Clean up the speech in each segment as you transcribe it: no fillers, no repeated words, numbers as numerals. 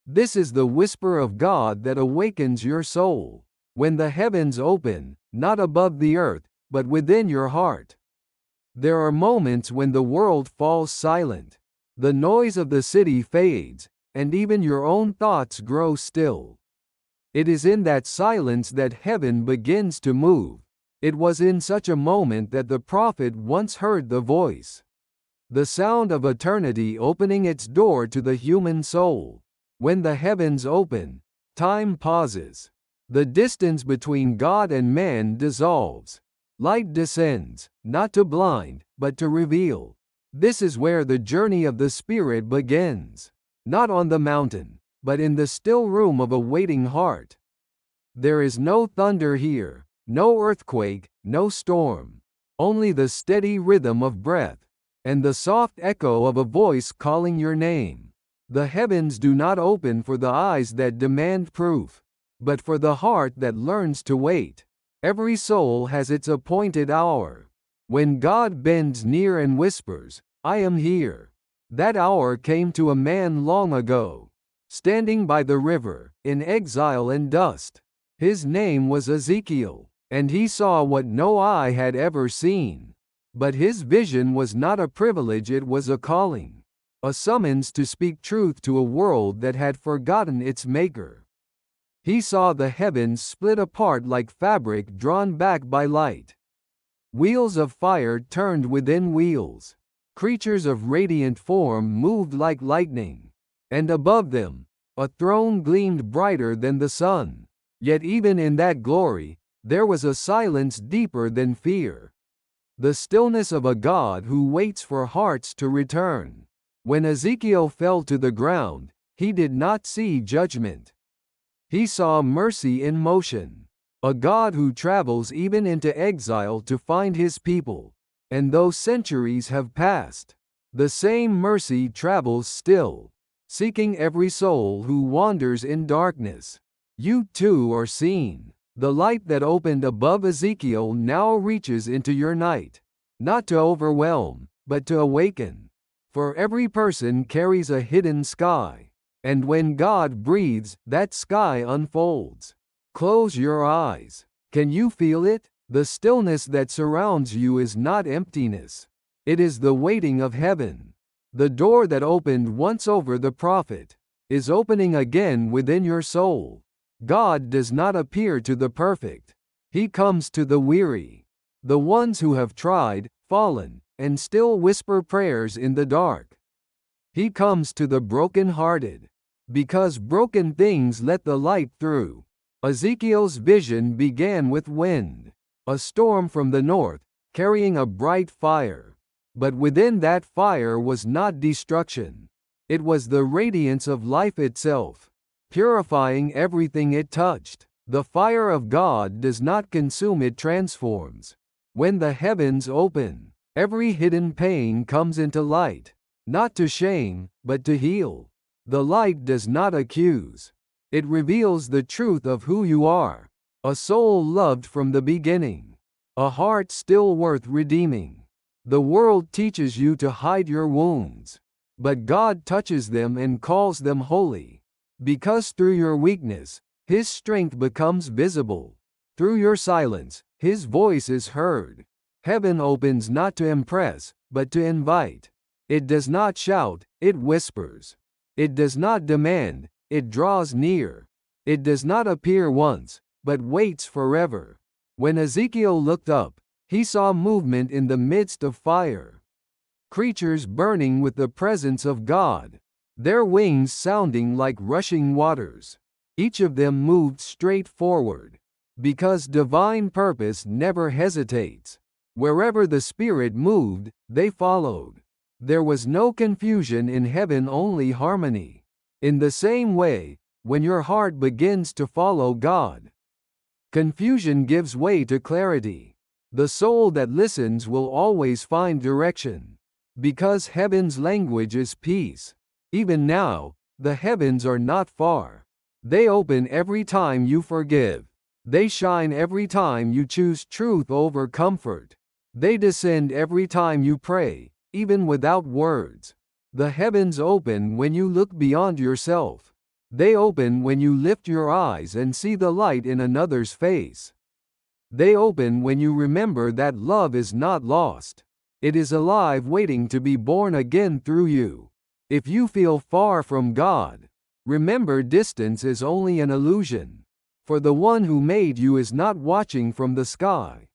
This is the whisper of God that awakens your soul. When the heavens open, not above the earth, but within your heart. There are moments when the world falls silent. The noise of the city fades, and even your own thoughts grow still. It is in that silence that heaven begins to move. It was in such a moment that the prophet once heard the voice. The sound of eternity opening its door to the human soul. When the heavens open, time pauses. The distance between God and man dissolves. Light descends, not to blind, but to reveal. This is where the journey of the Spirit begins. Not on the mountain, but in the still room of a waiting heart. There is no thunder here, no earthquake, no storm. Only the steady rhythm of breath, and the soft echo of a voice calling your name. The heavens do not open for the eyes that demand proof, but for the heart that learns to wait. Every soul has its appointed hour. When God bends near and whispers, "I am here." That hour came to a man long ago, standing by the river, in exile and dust. His name was Ezekiel, and he saw what no eye had ever seen. But his vision was not a privilege, it was a calling, a summons to speak truth to a world that had forgotten its maker. He saw the heavens split apart like fabric drawn back by light. Wheels of fire turned within wheels. Creatures of radiant form moved like lightning. And above them, a throne gleamed brighter than the sun. Yet even in that glory, there was a silence deeper than fear. The stillness of a God who waits for hearts to return. When Ezekiel fell to the ground, he did not see judgment. He saw mercy in motion, a God who travels even into exile to find his people. And though centuries have passed, the same mercy travels still, seeking every soul who wanders in darkness. You too are seen. The light that opened above Ezekiel now reaches into your night, not to overwhelm, but to awaken. For every person carries a hidden sky. And when God breathes, that sky unfolds. Close your eyes. Can you feel it? The stillness that surrounds you is not emptiness. It is the waiting of heaven. The door that opened once over the prophet is opening again within your soul. God does not appear to the perfect. He comes to the weary. The ones who have tried, fallen, and still whisper prayers in the dark. He comes to the broken-hearted. Because broken things let the light through. Ezekiel's vision began with wind, a storm from the north, carrying a bright fire. But within that fire was not destruction. It was the radiance of life itself, purifying everything it touched. The fire of God does not consume, it transforms. When the heavens open, every hidden pain comes into light, not to shame, but to heal. The light does not accuse. It reveals the truth of who you are. A soul loved from the beginning. A heart still worth redeeming. The world teaches you to hide your wounds. But God touches them and calls them holy. Because through your weakness, His strength becomes visible. Through your silence, His voice is heard. Heaven opens not to impress, but to invite. It does not shout, it whispers. It does not demand, it draws near. It does not appear once, but waits forever. When Ezekiel looked up, he saw movement in the midst of fire. Creatures burning with the presence of God, their wings sounding like rushing waters. Each of them moved straight forward, because divine purpose never hesitates. Wherever the Spirit moved, they followed. There was no confusion in heaven, only harmony. In the same way, when your heart begins to follow God, confusion gives way to clarity. The soul that listens will always find direction. Because heaven's language is peace. Even now, the heavens are not far. They open every time you forgive. They shine every time you choose truth over comfort. They descend every time you pray, even without words. The heavens open when you look beyond yourself. They open when you lift your eyes and see the light in another's face. They open when you remember that love is not lost. It is alive, waiting to be born again through you. If you feel far from God, remember distance is only an illusion. For the one who made you is not watching from the sky.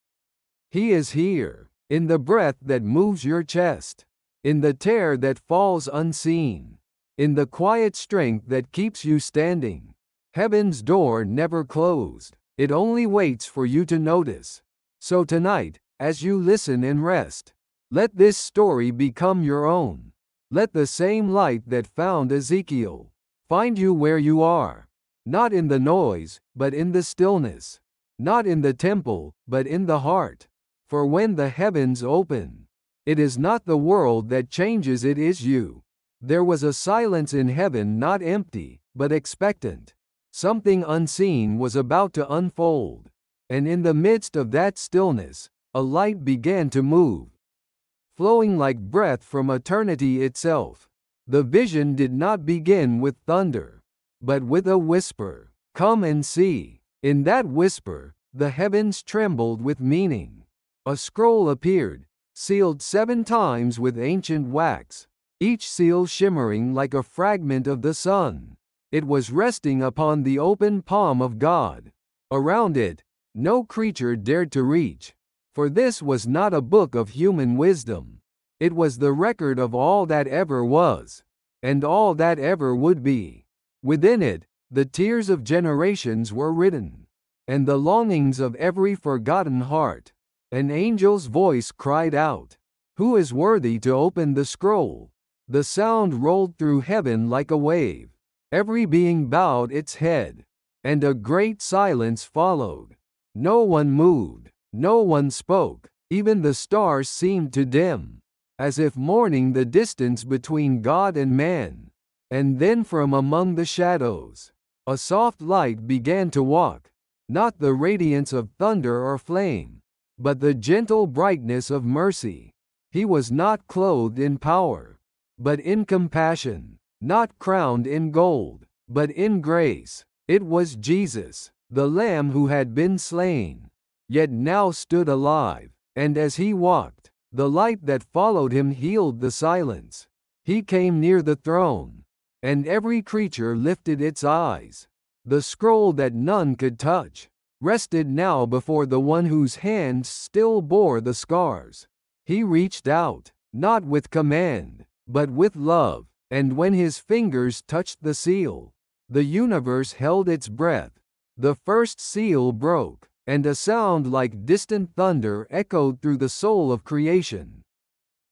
He is here, in the breath that moves your chest, in the tear that falls unseen, in the quiet strength that keeps you standing. Heaven's door never closed, it only waits for you to notice. So tonight, as you listen and rest, let this story become your own. Let the same light that found Ezekiel find you where you are, not in the noise, but in the stillness, not in the temple, but in the heart. For when the heavens open, it is not the world that changes, it is you. There was a silence in heaven, not empty, but expectant. Something unseen was about to unfold, and in the midst of that stillness, a light began to move, flowing like breath from eternity itself. The vision did not begin with thunder, but with a whisper. Come and see. In that whisper, the heavens trembled with meaning. A scroll appeared, sealed 7 times with ancient wax, each seal shimmering like a fragment of the sun. It was resting upon the open palm of God. Around it, no creature dared to reach, for this was not a book of human wisdom. It was the record of all that ever was, and all that ever would be. Within it, the tears of generations were written, and the longings of every forgotten heart. An angel's voice cried out, "Who is worthy to open the scroll?" The sound rolled through heaven like a wave. Every being bowed its head, and a great silence followed. No one moved, no one spoke, even the stars seemed to dim, as if mourning the distance between God and man. And then from among the shadows, a soft light began to walk, not the radiance of thunder or flame, but the gentle brightness of mercy. He was not clothed in power, but in compassion, not crowned in gold, but in grace. It was Jesus, the Lamb who had been slain, yet now stood alive, and as he walked, the light that followed him healed the silence. He came near the throne, and every creature lifted its eyes. The scroll that none could touch rested now before the one whose hands still bore the scars. He reached out, not with command, but with love, and when his fingers touched the seal, the universe held its breath. The first seal broke, and a sound like distant thunder echoed through the soul of creation.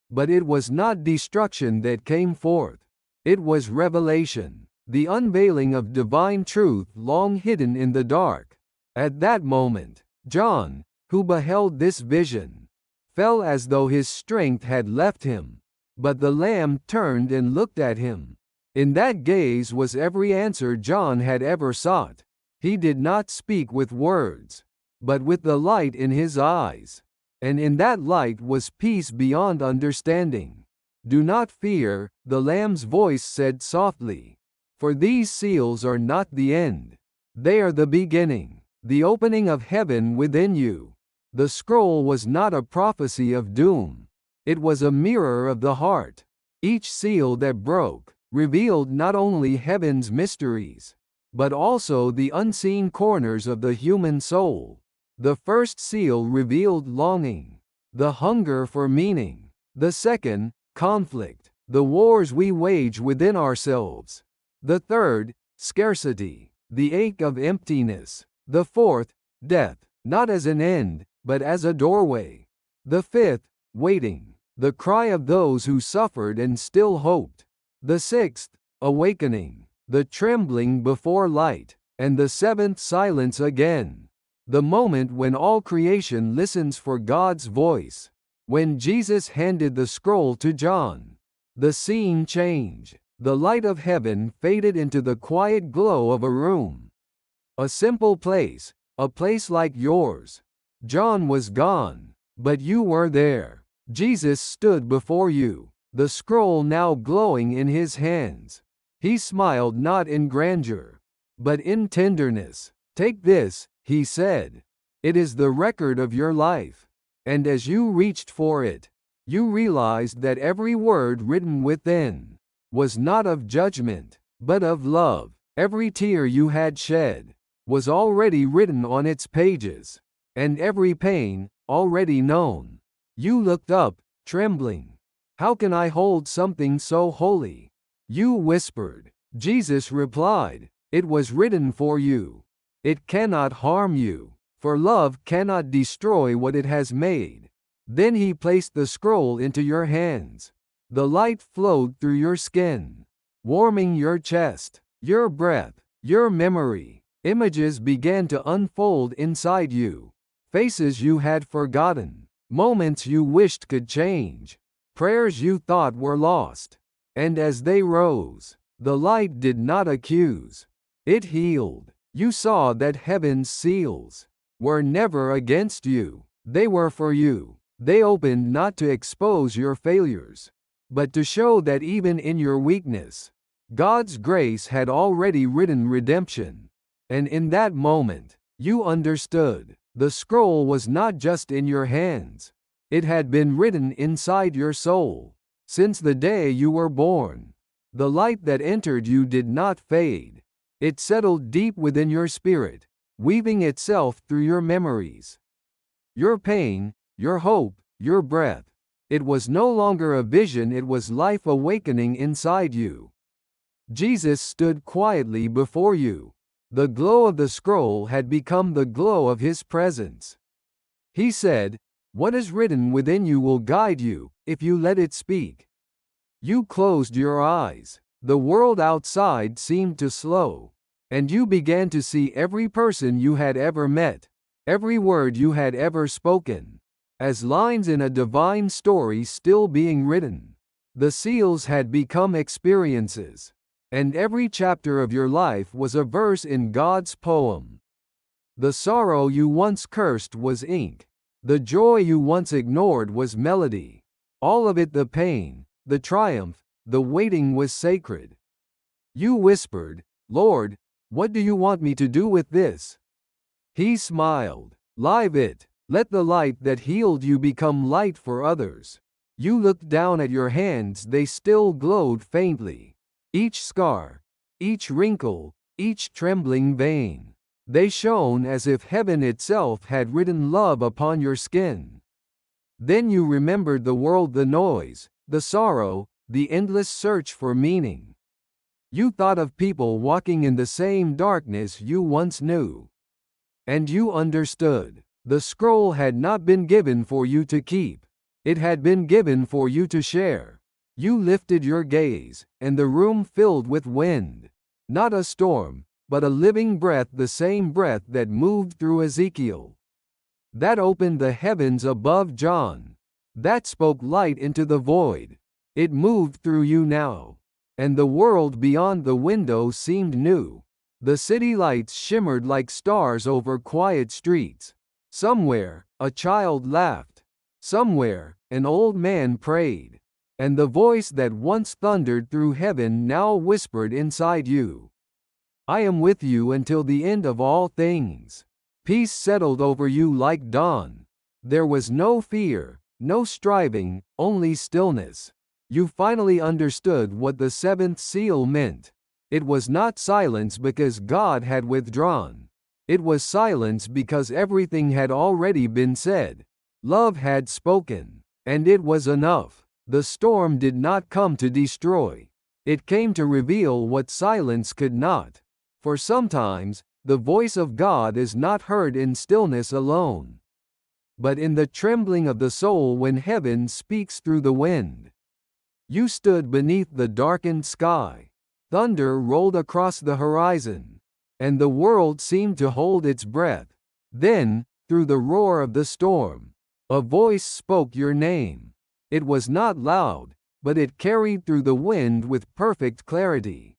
But it was not destruction that came forth. It was revelation, the unveiling of divine truth long hidden in the dark. At that moment, John, who beheld this vision, fell as though his strength had left him. But the Lamb turned and looked at him. In that gaze was every answer John had ever sought. He did not speak with words, but with the light in his eyes. And in that light was peace beyond understanding. "Do not fear," the Lamb's voice said softly, "for these seals are not the end. They are the beginning. The opening of heaven within you." The scroll was not a prophecy of doom. It was a mirror of the heart. Each seal that broke revealed not only heaven's mysteries, but also the unseen corners of the human soul. The first seal revealed longing, the hunger for meaning. The second, conflict, the wars we wage within ourselves. The third, scarcity, the ache of emptiness. The fourth, death, not as an end, but as a doorway. The fifth, waiting, the cry of those who suffered and still hoped. The sixth, awakening, the trembling before light. And the seventh, silence again, the moment when all creation listens for God's voice. When Jesus handed the scroll to John, the scene changed. The light of heaven faded into the quiet glow of a room. A simple place, a place like yours. John was gone, but you were there. Jesus stood before you, the scroll now glowing in his hands. He smiled not in grandeur, but in tenderness. Take this, he said. It is the record of your life. And as you reached for it, you realized that every word written within was not of judgment, but of love. Every tear you had shed was already written on its pages, and every pain, already known. You looked up, trembling. How can I hold something so holy? You whispered. Jesus replied, it was written for you. It cannot harm you, for love cannot destroy what it has made. Then he placed the scroll into your hands. The light flowed through your skin, warming your chest, your breath, your memory. Images began to unfold inside you. Faces you had forgotten, moments you wished could change, prayers you thought were lost. And as they rose, the light did not accuse, it healed. You saw that heaven's seals were never against you, they were for you. They opened not to expose your failures, but to show that even in your weakness, God's grace had already written redemption. And in that moment, you understood. The scroll was not just in your hands. It had been written inside your soul. Since the day you were born, the light that entered you did not fade. It settled deep within your spirit, weaving itself through your memories, your pain, your hope, your breath. It was no longer a vision, it was life awakening inside you. Jesus stood quietly before you. The glow of the scroll had become the glow of his presence. He said, what is written within you will guide you, if you let it speak. You closed your eyes. The world outside seemed to slow, and you began to see every person you had ever met, every word you had ever spoken, as lines in a divine story still being written. The seals had become experiences, and every chapter of your life was a verse in God's poem. The sorrow you once cursed was ink. The joy you once ignored was melody. All of it, the pain, the triumph, the waiting, was sacred. You whispered, Lord, what do you want me to do with this? He smiled. Live it. Let the light that healed you become light for others. You looked down at your hands, they still glowed faintly. Each scar, each wrinkle, each trembling vein. They shone as if heaven itself had written love upon your skin. Then you remembered the world, the noise, the sorrow, the endless search for meaning. You thought of people walking in the same darkness you once knew. And you understood. The scroll had not been given for you to keep. It had been given for you to share. You lifted your gaze, and the room filled with wind. Not a storm, but a living breath, the same breath that moved through Ezekiel, that opened the heavens above John, that spoke light into the void. It moved through you now, and the world beyond the window seemed new. The city lights shimmered like stars over quiet streets. Somewhere, a child laughed. Somewhere, an old man prayed. And the voice that once thundered through heaven now whispered inside you, I am with you until the end of all things. Peace settled over you like dawn. There was no fear, no striving, only stillness. You finally understood what the seventh seal meant. It was not silence because God had withdrawn. It was silence because everything had already been said. Love had spoken, and it was enough. The storm did not come to destroy. It came to reveal what silence could not. For sometimes, the voice of God is not heard in stillness alone, but in the trembling of the soul when heaven speaks through the wind. You stood beneath the darkened sky. Thunder rolled across the horizon, and the world seemed to hold its breath. Then, through the roar of the storm, a voice spoke your name. It was not loud, but it carried through the wind with perfect clarity.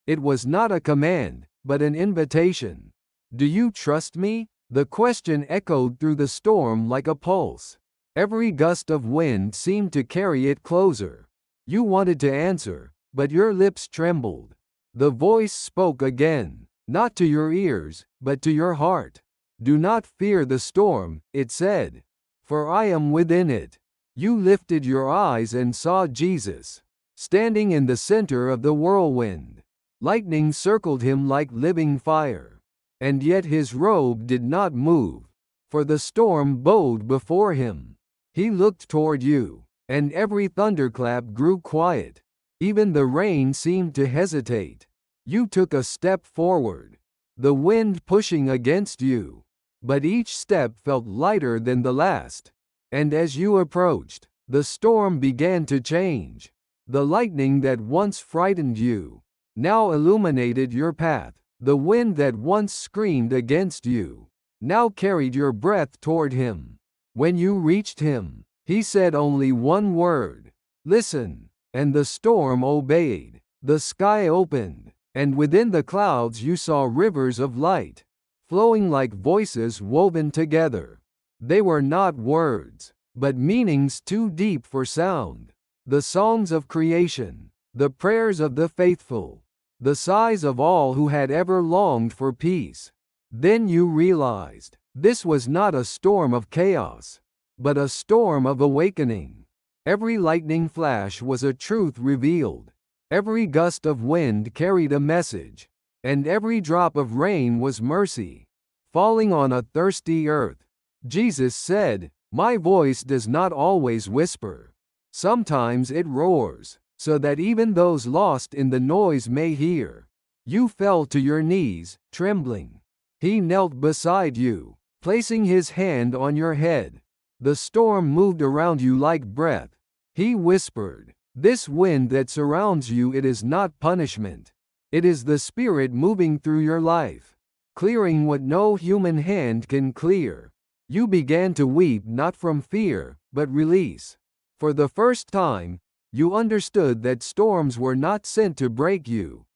It was not a command, but an invitation. Do you trust me? The question echoed through the storm like a pulse. Every gust of wind seemed to carry it closer. You wanted to answer, but your lips trembled. The voice spoke again, not to your ears, but to your heart. Do not fear the storm, it said, for I am within it. You lifted your eyes and saw Jesus, standing in the center of the whirlwind. Lightning circled him like living fire, and yet his robe did not move, for the storm bowed before him. He looked toward you, and every thunderclap grew quiet. Even the rain seemed to hesitate. You took a step forward, the wind pushing against you, but each step felt lighter than the last. And as you approached, the storm began to change. The lightning that once frightened you now illuminated your path. The wind that once screamed against you now carried your breath toward him. When you reached him, he said only one word, "Listen," and the storm obeyed. The sky opened, and within the clouds you saw rivers of light, flowing like voices woven together. They were not words, but meanings too deep for sound. The songs of creation, the prayers of the faithful, the sighs of all who had ever longed for peace. Then you realized, this was not a storm of chaos, but a storm of awakening. Every lightning flash was a truth revealed. Every gust of wind carried a message, and every drop of rain was mercy, falling on a thirsty earth. Jesus said, "My voice does not always whisper. Sometimes it roars, so that even those lost in the noise may hear." You fell to your knees, trembling. He knelt beside you, placing his hand on your head. The storm moved around you like breath. He whispered, "This wind that surrounds you, it is not punishment. It is the Spirit moving through your life, clearing what no human hand can clear." You began to weep not from fear, but release. For the first time, you understood that storms were not sent to break you,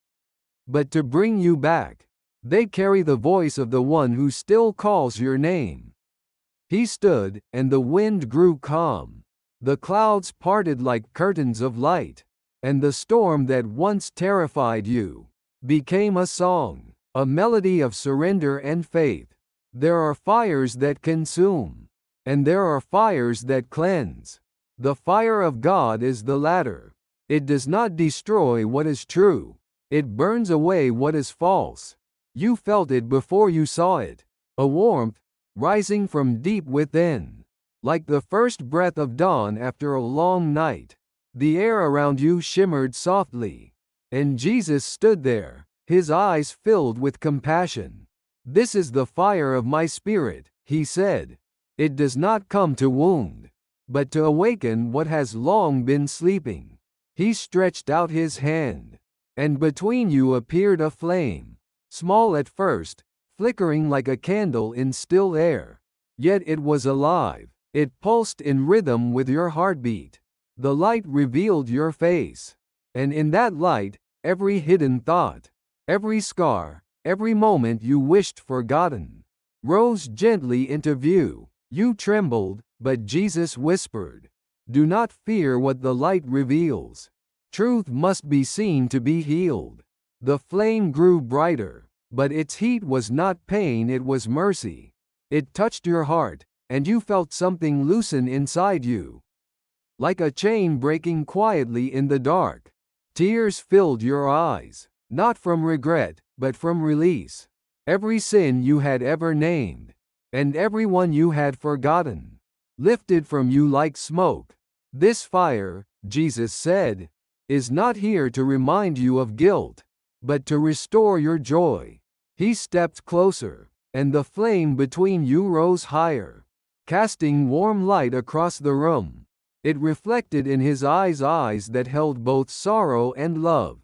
but to bring you back. They carry the voice of the one who still calls your name. He stood, and the wind grew calm. The clouds parted like curtains of light, and the storm that once terrified you became a song, a melody of surrender and faith. There are fires that consume, and there are fires that cleanse. The fire of God is the latter. It does not destroy what is true. It burns away what is false. You felt it before you saw it, a warmth rising from deep within, like the first breath of dawn after a long night. The air around you shimmered softly, and Jesus stood there, his eyes filled with compassion. "This is the fire of my Spirit," he said. "It does not come to wound, but to awaken what has long been sleeping." He stretched out his hand, and between you appeared a flame, small at first, flickering like a candle in still air. Yet it was alive. It pulsed in rhythm with your heartbeat. The light revealed your face, and in that light, every hidden thought, every scar, every moment you wished forgotten, rose gently into view. You trembled, but Jesus whispered, "Do not fear what the light reveals. Truth must be seen to be healed." The flame grew brighter, but its heat was not pain, it was mercy. It touched your heart, and you felt something loosen inside you, like a chain breaking quietly in the dark. Tears filled your eyes, not from regret, but from release. Every sin you had ever named, and every one you had forgotten, lifted from you like smoke. "This fire," Jesus said, "is not here to remind you of guilt, but to restore your joy." He stepped closer, and the flame between you rose higher, casting warm light across the room. It reflected in his eyes that held both sorrow and love.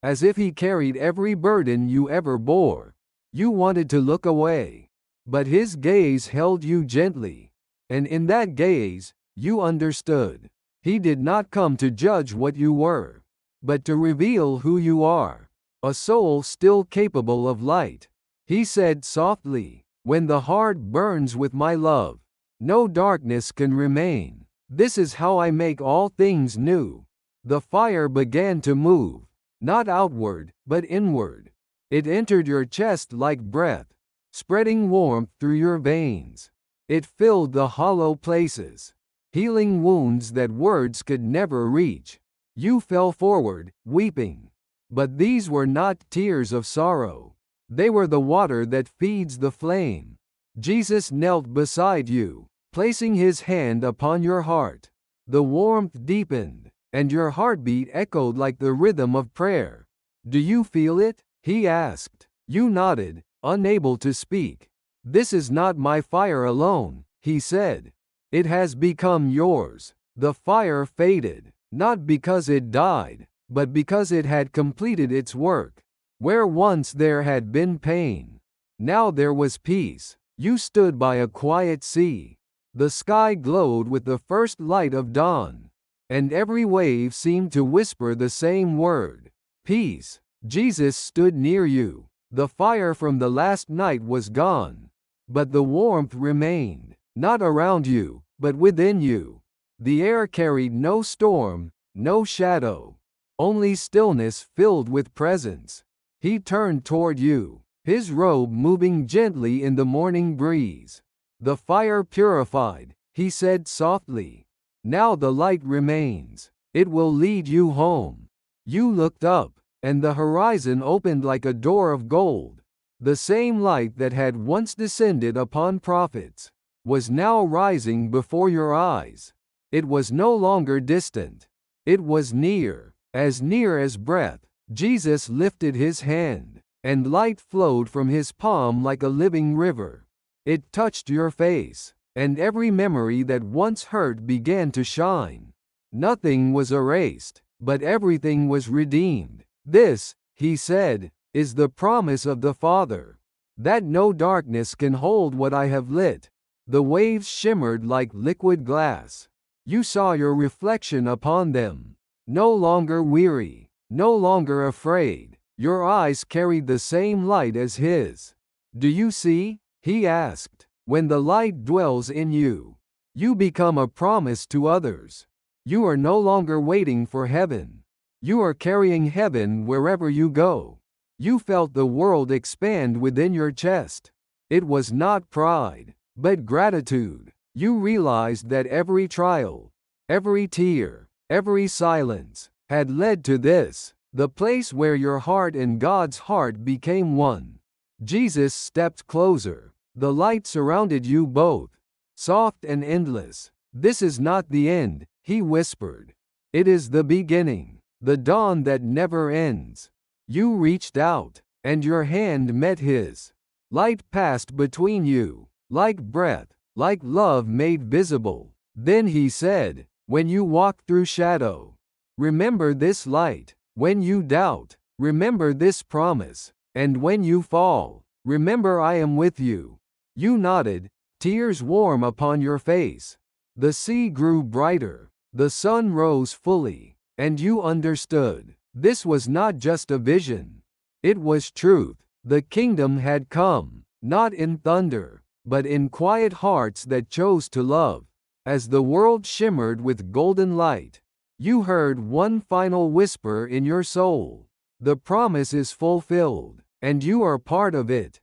As if he carried every burden you ever bore. You wanted to look away, but his gaze held you gently, and in that gaze, you understood. He did not come to judge what you were, but to reveal who you are, a soul still capable of light. He said softly, "When the heart burns with my love, no darkness can remain. This is how I make all things new." The fire began to move, not outward, but inward. It entered your chest like breath, spreading warmth through your veins. It filled the hollow places, healing wounds that words could never reach. You fell forward, weeping. But these were not tears of sorrow. They were the water that feeds the flame. Jesus knelt beside you, placing his hand upon your heart. The warmth deepened, and your heartbeat echoed like the rhythm of prayer. "Do you feel it?" he asked. You nodded, unable to speak. "This is not my fire alone," he said. "It has become yours." The fire faded, not because it died, but because it had completed its work. Where once there had been pain, now there was peace. You stood by a quiet sea. The sky glowed with the first light of dawn, and every wave seemed to whisper the same word: peace. Jesus stood near you. The fire from the last night was gone, but the warmth remained, not around you, but within you. The air carried no storm, no shadow, only stillness filled with presence. He turned toward you, his robe moving gently in the morning breeze. "The fire purified," he said softly. "Now the light remains. It will lead you home." You looked up, and the horizon opened like a door of gold. The same light that had once descended upon prophets was now rising before your eyes. It was no longer distant. It was near as breath. Jesus lifted his hand, and light flowed from his palm like a living river. It touched your face, and every memory that once hurt began to shine. Nothing was erased, but everything was redeemed. "This," he said, "is the promise of the Father, that no darkness can hold what I have lit." The waves shimmered like liquid glass. You saw your reflection upon them. No longer weary, no longer afraid, your eyes carried the same light as his. "Do you see?" he asked. "When the light dwells in you, you become a promise to others. You are no longer waiting for heaven. You are carrying heaven wherever you go." You felt the world expand within your chest. It was not pride, but gratitude. You realized that every trial, every tear, every silence, had led to this, the place where your heart and God's heart became one. Jesus stepped closer. The light surrounded you both, soft and endless. "This is not the end," he whispered. "It is the beginning, the dawn that never ends." You reached out, and your hand met his. Light passed between you, like breath, like love made visible. Then he said, "When you walk through shadow, remember this light. When you doubt, remember this promise. And when you fall, remember I am with you." You nodded, tears warm upon your face. The sea grew brighter, the sun rose fully, and you understood. This was not just a vision. It was truth. The kingdom had come, not in thunder, but in quiet hearts that chose to love. As the world shimmered with golden light, you heard one final whisper in your soul. The promise is fulfilled, and you are part of it.